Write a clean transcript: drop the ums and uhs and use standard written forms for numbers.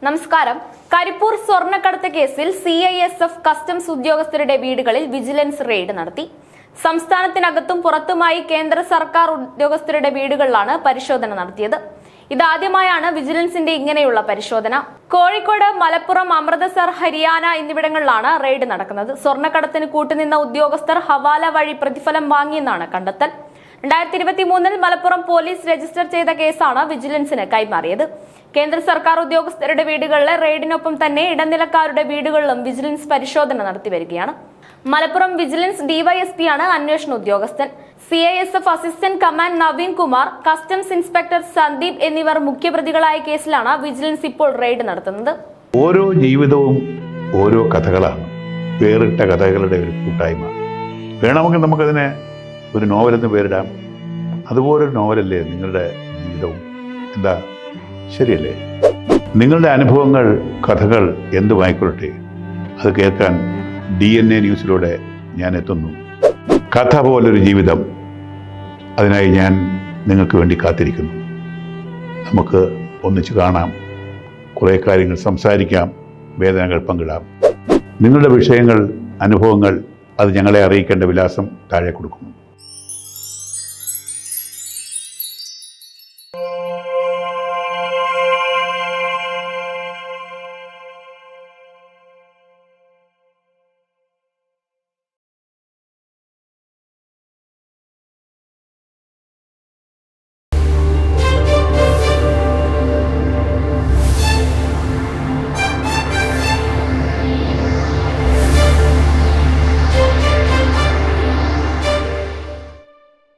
നമസ്കാരം. കരിപ്പൂർ സ്വർണ്ണക്കടത്ത് കേസിൽ CISF കസ്റ്റംസ് ഉദ്യോഗസ്ഥരുടെ വീടുകളിൽ വിജിലൻസ് റെയ്ഡ് നടത്തി. സംസ്ഥാനത്തിനകത്തും പുറത്തുമായി കേന്ദ്ര സർക്കാർ ഉദ്യോഗസ്ഥരുടെ വീടുകളിലാണ് പരിശോധന നടത്തിയത്. ഇതാദ്യമായാണ് വിജിലൻസിന്റെ ഇങ്ങനെയുള്ള പരിശോധന. കോഴിക്കോട്, മലപ്പുറം, അമൃതസർ, ഹരിയാന എന്നിവിടങ്ങളിലാണ് റെയ്ഡ് നടക്കുന്നത്. സ്വർണ്ണക്കടത്തിന് കൂട്ടുനിന്ന ഉദ്യോഗസ്ഥർ ഹവാല വഴി പ്രതിഫലം വാങ്ങിയെന്നാണ് കണ്ടെത്തൽ. 2023 മലപ്പുറം പോലീസ് രജിസ്റ്റർ ചെയ്ത കേസാണ് വിജിലൻസിന് കൈമാറിയത്. കേന്ദ്ര സർക്കാർ ഉദ്യോഗസ്ഥരുടെ വീടുകളിലെ റെയ്ഡിനൊപ്പം തന്നെ ഇടനിലക്കാരുടെ വീടുകളിലും വിജിലൻസ് പരിശോധന നടത്തി വരികയാണ്. മലപ്പുറം വിജിലൻസ് DYSP ആണ് അന്വേഷണ ഉദ്യോഗസ്ഥൻ. CISF assistant command Naveen Kumar, customs inspector Sandeep എന്നിവർ മുഖ്യപ്രതികളായ കേസിലാണ് വിജിലൻസ് ഇപ്പോൾ റെയ്ഡ് നടത്തുന്നത്. ഓരോ ജീവിതവും ഓരോ കഥകളാണ്, വേറിട്ട കഥകളുടെ ഒരു കൂട്ടായ്മ. വേണമെങ്കിൽ നമുക്കതിനെ ഒരു നോവലെന്ന് പേരിടാം. അതുപോലൊരു നോവലല്ലേ നിങ്ങളുടെ ജീവിതവും? എന്താ, ശരിയല്ലേ? നിങ്ങളുടെ അനുഭവങ്ങൾ, കഥകൾ എന്തുമായിക്കൊള്ളട്ടെ, അത് കേൾക്കാൻ DNA ന്യൂസിലൂടെ ഞാൻ എത്തുന്നു. കഥ പോലൊരു ജീവിതം, അതിനായി ഞാൻ നിങ്ങൾക്ക് വേണ്ടി കാത്തിരിക്കുന്നു. നമുക്ക് ഒന്നിച്ച് കാണാം, കുറേ കാര്യങ്ങൾ സംസാരിക്കാം, വേദനകൾ പങ്കിടാം. നിങ്ങളുടെ വിഷയങ്ങൾ, അനുഭവങ്ങൾ അത് ഞങ്ങളെ അറിയിക്കേണ്ട വിലാസം താഴെ കൊടുക്കുന്നു.